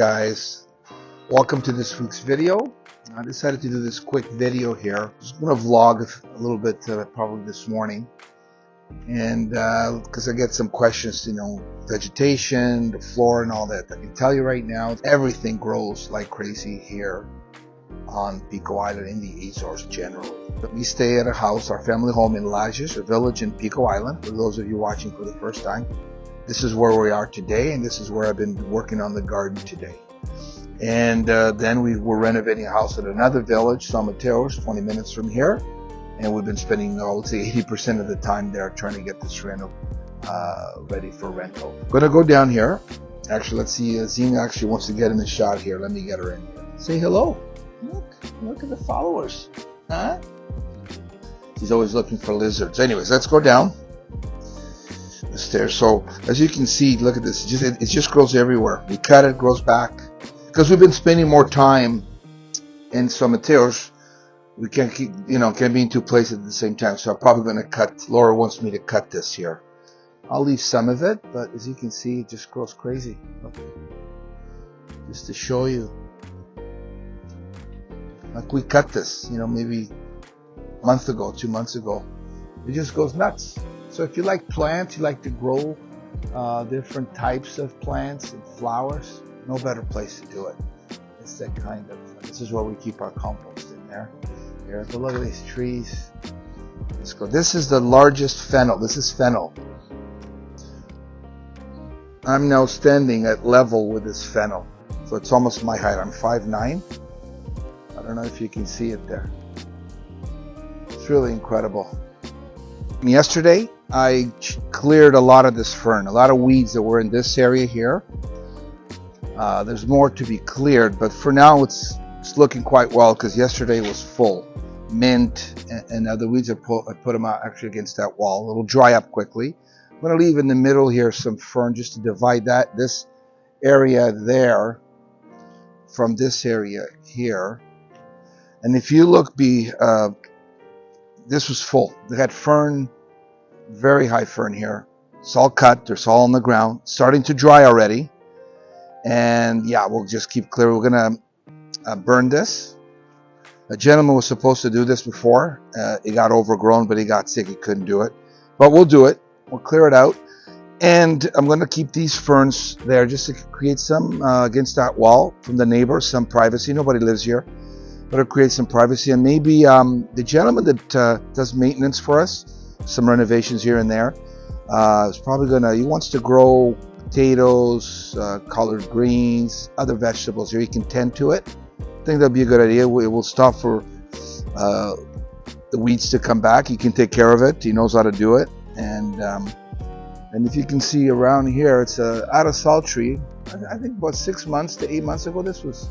guys, welcome to this week's video. I decided to do this quick video here. Just going to vlog a little bit probably this morning, and because I get some questions, vegetation, the flora and all that. I can tell you right now, everything grows like crazy here on Pico Island in the Azores generally. But we stay at a house, our family home in Azores, a village in Pico Island. For those of you watching for the first time, this is where we are today, and this is where I've been working on the garden today. And then we were renovating a house at another village, San Mateos, 20 minutes from here. And we've been spending, I would say, 80% of the time there trying to get this rental ready for rental. I'm going to go down here. Actually, let's see. Zina actually wants to get in the shot here. Let me get her in here. Say hello. Look at the followers. Huh? She's always looking for lizards. Anyways, let's go down the stairs. So as you can see, look at this. It just grows everywhere. We cut it, grows back. Because we've been spending more time in San Mateos, we can't keep, can't be in two places at the same time. So I'm probably going to cut. Laura wants me to cut this here. I'll leave some of it, but as you can see, it just grows crazy. Look. Just to show you. Like we cut this, maybe a month ago, 2 months ago. It just goes nuts. So if you like plants, you like to grow different types of plants and flowers, no better place to do it. It's that kind of, this is where we keep our compost in there. Here, but look at these trees. Let's go. This is the largest fennel. This is fennel. I'm now standing at level with this fennel. So it's almost my height. I'm 5'9". I don't know if you can see it there. It's really incredible. Yesterday, I cleared a lot of this fern, a lot of weeds that were in this area here. There's more to be cleared, but for now it's looking quite well because yesterday was full. Mint and other weeds, I put them out actually against that wall. It'll dry up quickly. I'm going to leave in the middle here some fern just to divide this area there from this area here. And if you look, this was full. They had fern, very high fern here. It's all cut. It's all on the ground. Starting to dry already. And yeah, we'll just keep clear. We're going to burn this. A gentleman was supposed to do this before. It got overgrown, but he got sick. He couldn't do it. But we'll do it. We'll clear it out. And I'm going to keep these ferns there just to create some against that wall from the neighbors, some privacy. Nobody lives here. But it'll create some privacy. And maybe the gentleman that does maintenance for us, some renovations here and there, is probably he wants to grow potatoes, collard greens, other vegetables here. He can tend to it. I think that'd be a good idea. It will stop for the weeds to come back. He can take care of it. He knows how to do it. And if you can see around here, it's a out-of-salt tree. I think about 6 months to 8 months ago, this was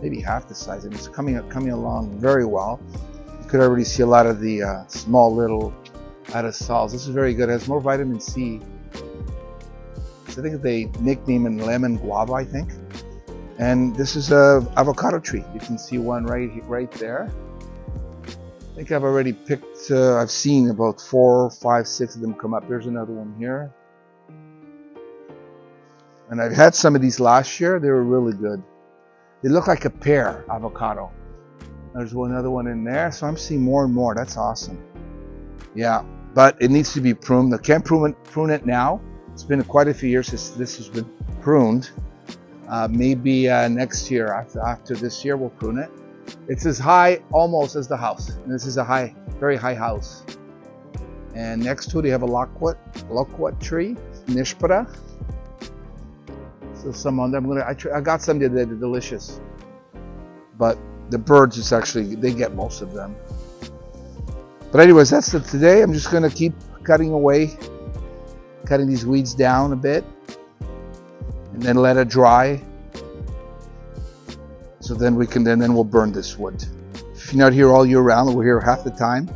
maybe half the size, and it's coming along very well. You could already see a lot of the small little out-of-salts. This is very good. It has more vitamin C. So I think they nickname it lemon guava, I think. And this is a avocado tree. You can see one right there. I think I've already picked, I've seen about 4, 5, 6 of them come up. There's another one here. And I've had some of these last year. They were really good. They look like a pear avocado. There's another one in there. So I'm seeing more and more. That's awesome. Yeah, but it needs to be pruned. I can't prune it now. It's been quite a few years since this has been pruned. Maybe next year, after this year, we'll prune it. It's as high almost as the house. And this is a very high house. And next to it, you have a loquat tree, nishpara. So some on them. I got some today. They're delicious. But the birds, they get most of them. But anyways, that's it today. I'm just going to keep cutting these weeds down a bit. And then let it dry. So then we'll burn this wood. If you're not here all year round, we're here half the time.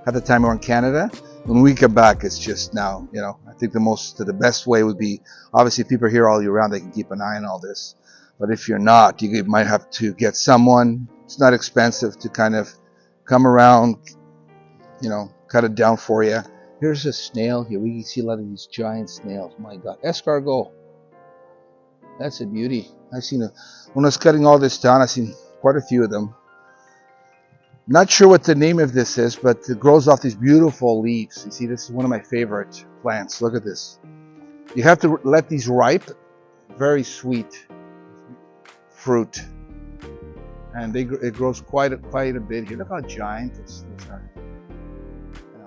Half the time we're in Canada. When we come back, it's just now, I think the best way would be, obviously if people are here all year round, they can keep an eye on all this. But if you're not, you might have to get someone. It's not expensive to kind of come around, cut it down for you. Here's a snail here. We can see a lot of these giant snails. My God. Escargot. That's a beauty. When I was cutting all this down, I've seen quite a few of them. Not sure what the name of this is, but it grows off these beautiful leaves. You see, this is one of my favorite plants. Look at this. You have to let these ripe. Very sweet fruit. And it grows quite a bit here. Look how giant these are.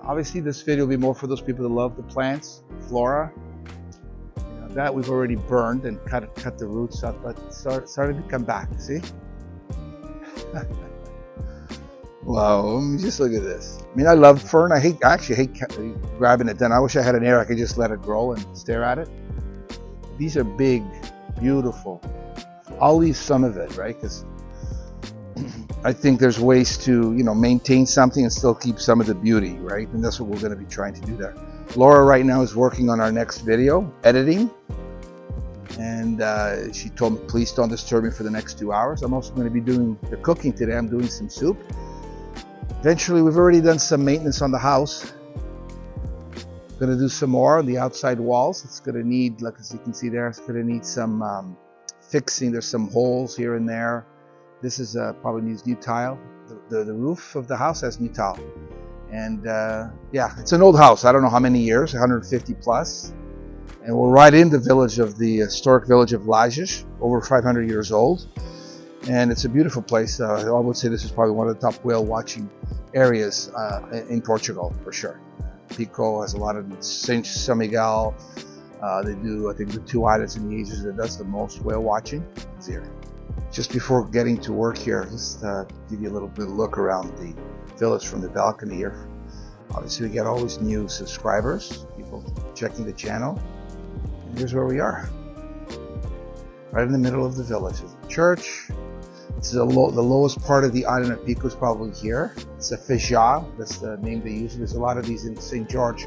Obviously, this video will be more for those people that love the plants, flora. That we've already burned and cut the roots up, but it started to come back. See? Wow! Just look at this. I mean, I love fern. I actually hate grabbing it. Then I wish I had an air I could just let it grow and stare at it. These are big, beautiful. I'll leave some of it, right? Because I think there's ways to, maintain something and still keep some of the beauty, right? And that's what we're going to be trying to do there. Laura right now is working on our next video, editing. And she told me, please don't disturb me for the next 2 hours. I'm also going to be doing the cooking today. I'm doing some soup. Eventually, we've already done some maintenance on the house. Going to do some more on the outside walls. It's going to need, like as you can see there, it's going to need some fixing. There's some holes here and there. This is probably needs new tile. The roof of the house has new tile. And yeah, it's an old house. I don't know how many years, 150 plus. And we're right in the village of the historic village of Lajes, over 500 years old. And it's a beautiful place. I would say this is probably one of the top whale watching areas in Portugal, for sure. Pico has a lot of Saint Miguel. They do, I think, the 2 islands in the Azores that does the most whale watching. It's here. Just before getting to work here, just give you a little bit of look around the village from the balcony here. Obviously, we get always new subscribers, people checking the channel. And here's where we are. Right in the middle of the village is a church. This is the lowest part of the island of Pico is probably here. It's a Feijó, that's the name they use. There's a lot of these in St. George.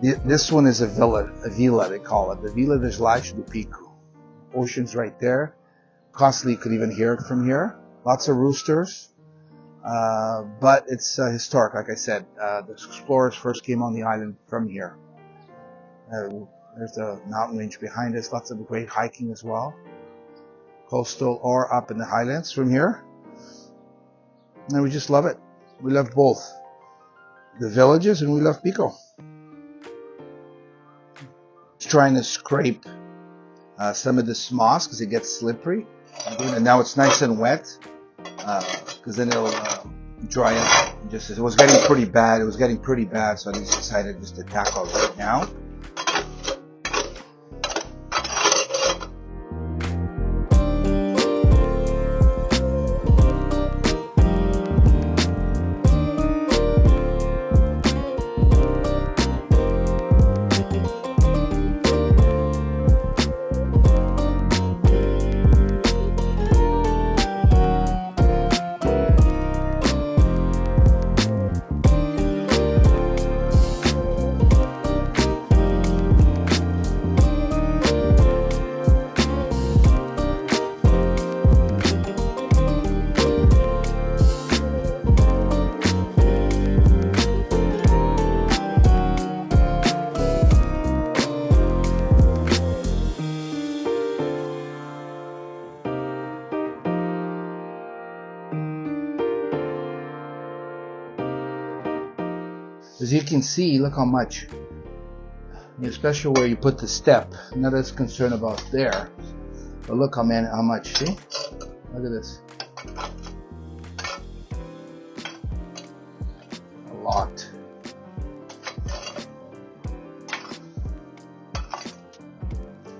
This one is a villa they call it. The Vila das Lajes do Pico. Ocean's right there. Constantly, you could even hear it from here. Lots of roosters. But it's historic, like I said. The explorers first came on the island from here. There's the mountain range behind us. Lots of great hiking as well. Coastal or up in the highlands from here. And we just love it. We love both the villages and we love Pico. Just trying to scrape some of this moss because it gets slippery. And now it's nice and wet because then it'll dry up. It was getting pretty bad. So I just decided just to tackle it right now. As you can see, look how much, especially where you put the step. I'm not as concerned about there, but look how much, see? Look at this. A lot.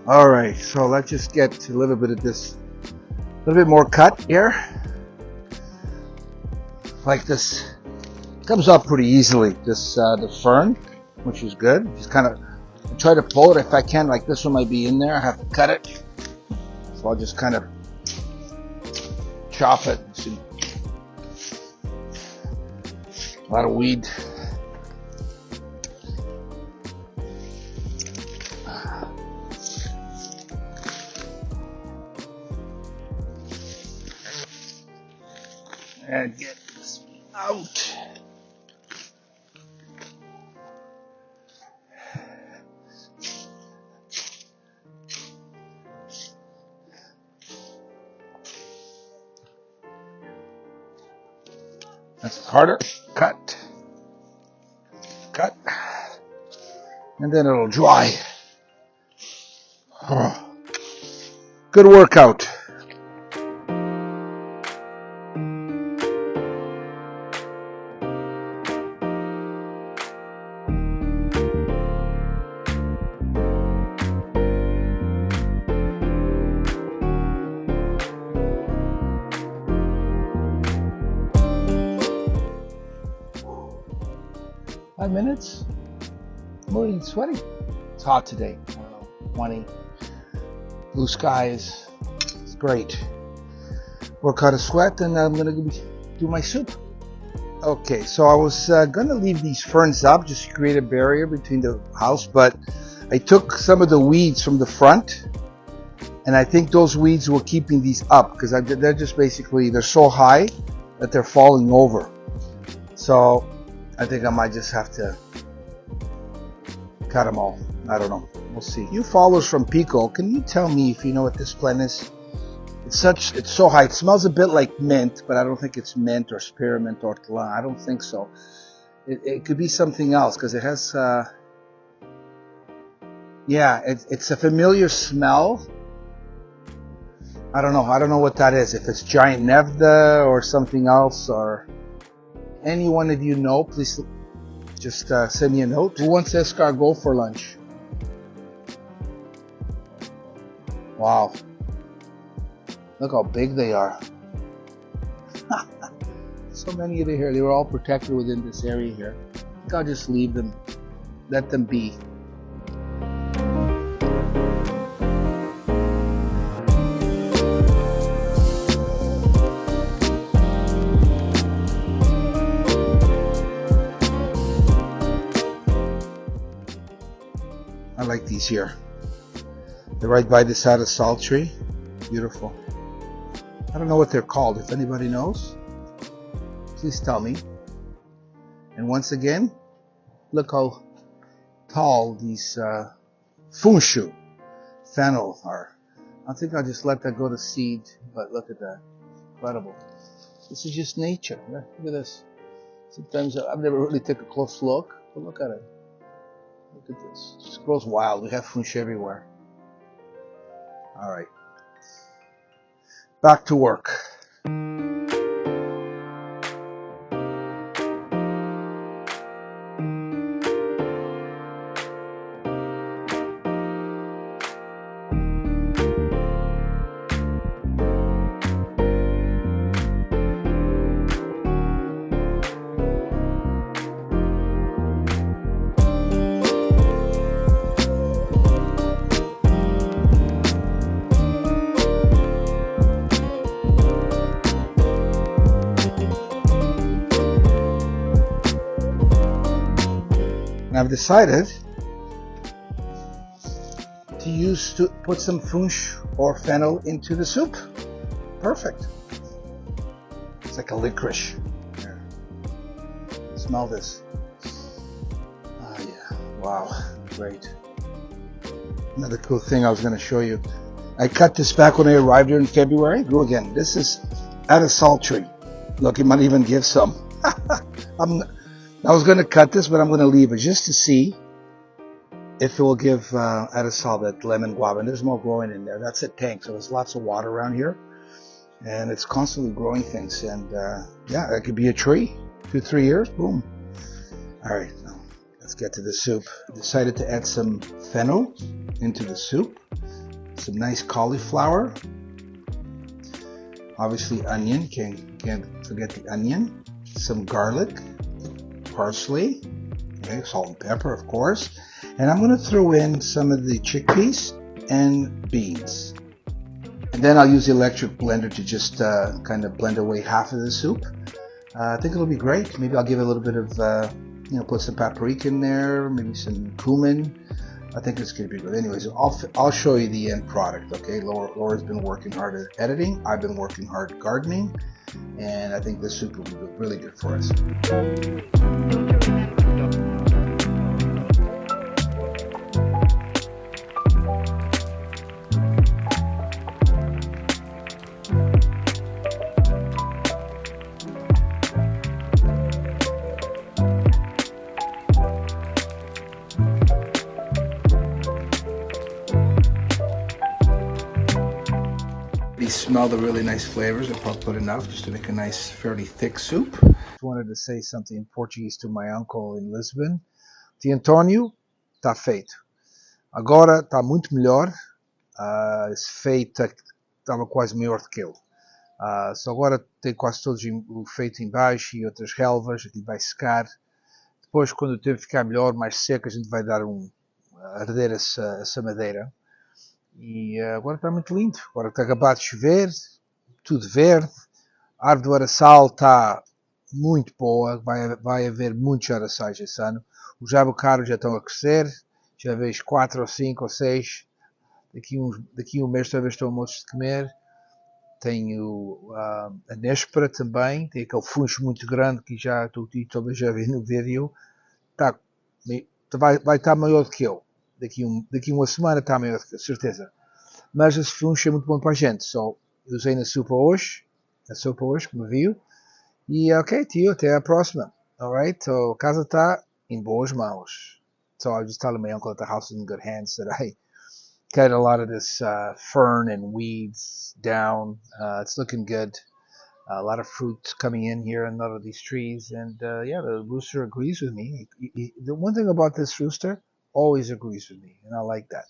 Alright, so let's just get a little bit of this, a little bit more cut here. Like this. Comes off pretty easily, the fern, which is good. Just kind of try to pull it if I can. Like this one might be in there. I have to cut it, so I'll just kind of chop it. See, a lot of weed. And get this out. That's harder. Cut. Cut. And then it'll dry. Oh. Good workout. Minutes. I'm already sweating. It's hot today. I don't know, 20. Blue skies. It's great. Work out a sweat, and I'm gonna do my soup. Okay, so I was gonna leave these ferns up just to create a barrier between the house, but I took some of the weeds from the front, and I think those weeds were keeping these up because they're just basically, they're so high that they're falling over. So I think I might just have to cut them all. I don't know. We'll see. You followers from Pico, can you tell me if you know what this plant is? It's so high. It smells a bit like mint, but I don't think it's mint or spearmint or hortelã. I don't think so. It could be something else because it has, yeah, it's a familiar smell. I don't know. I don't know what that is. If it's giant nevda or something else, or any one of you know, please just send me a note. Who wants escargot for lunch? Wow. Look how big they are. So many of them here. They were all protected within this area here. I think I'll just leave them. Let them be. I like these here. They're right by the side of salt tree. Beautiful. I don't know what they're called. If anybody knows, please tell me. And once again, look how tall these funchu fennel are. I think I'll just let that go to seed, but look at that. Incredible. This is just nature. Look at this. Sometimes I've never really taken a close look, but look at it. Look at this. It just grows wild. We have funch everywhere. All right. Back to work. I've decided to put some funch or fennel into the soup. Perfect. It's like a licorice. Here. Smell this. Oh yeah. Wow. Great. Another cool thing I was going to show you. I cut this back when I arrived here in February. Grew again. This is at a salt tree. Look, it might even give some. I was going to cut this, but I'm going to leave it just to see if it will give Adisol that lemon guava. And there's more growing in there. That's a tank, so there's lots of water around here. And it's constantly growing things. And yeah, it could be a tree. 2-3 years, boom. All right, now let's get to the soup. I decided to add some fennel into the soup. Some nice cauliflower. Obviously onion, can't forget the onion. Some garlic. Parsley, okay, salt and pepper, of course, and I'm going to throw in some of the chickpeas and beans, and then I'll use the electric blender to just kind of blend away half of the soup. I think it'll be great. Maybe I'll give it a little bit of, put some paprika in there, maybe some cumin. I think it's going to be good. Anyways, I'll show you the end product. Okay, Laura's been working hard at editing. I've been working hard gardening. And I think this soup will be really good for us. smell the really nice flavors. I'll probably put enough just to make a nice, fairly thick soup. Just wanted to say something in Portuguese to my uncle in Lisbon. Tio António, está feito. Agora está muito melhor. Esse feito estava quase maior do que eu. Só agora tem quase todos o feito em baixo e outras relvas. Aqui vai secar. Depois, quando o tempo ficar melhor, mais seco, a gente vai dar arder essa madeira. E agora está muito lindo. Agora está acabado de chover, tudo verde. A árvore do araçal está muito boa. Vai haver muitos araçais esse ano. Os jabucaros já estão a crescer. Já vejo 4 ou 5 ou 6. Daqui a um mês talvez estão moços de comer. Tenho a néspera também. Tem aquele funcho muito grande que talvez já vi no vídeo. Vai estar maior do que eu. Daqui a uma semana está maior do que eu, certeza. Mas esse funcho é muito bom para a gente. Só usei na sopa hoje, como viu. E ok, tio, até a próxima. Alright, so a casa está em boas mãos. So I was just telling my uncle that the house is in good hands, that I cut a lot of this fern and weeds down. It's looking good. A lot of fruit coming in here in a lot of these trees. And yeah, the rooster agrees with me. The one thing about this rooster, always agrees with me. And I like that.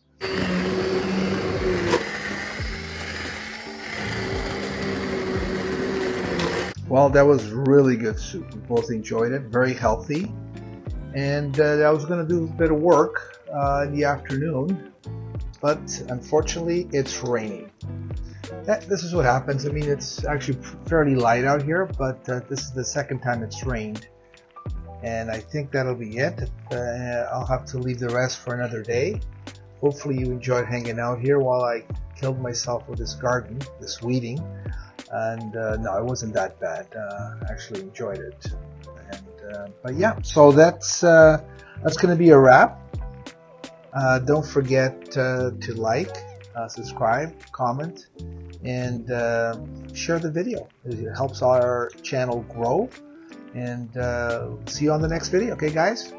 Well, that was really good soup. We both enjoyed it. Very healthy. And I was going to do a bit of work in the afternoon. But unfortunately, it's raining. This is what happens. I mean, it's actually fairly light out here, but this is the second time it's rained. And I think that'll be it. I'll have to leave the rest for another day. Hopefully you enjoyed hanging out here while I killed myself with this garden, this weeding. And no, it wasn't that bad. I actually enjoyed it. And, but yeah, so that's going to be a wrap. Don't forget to like, subscribe, comment, and share the video. It helps our channel grow. And see you on the next video. Okay, guys?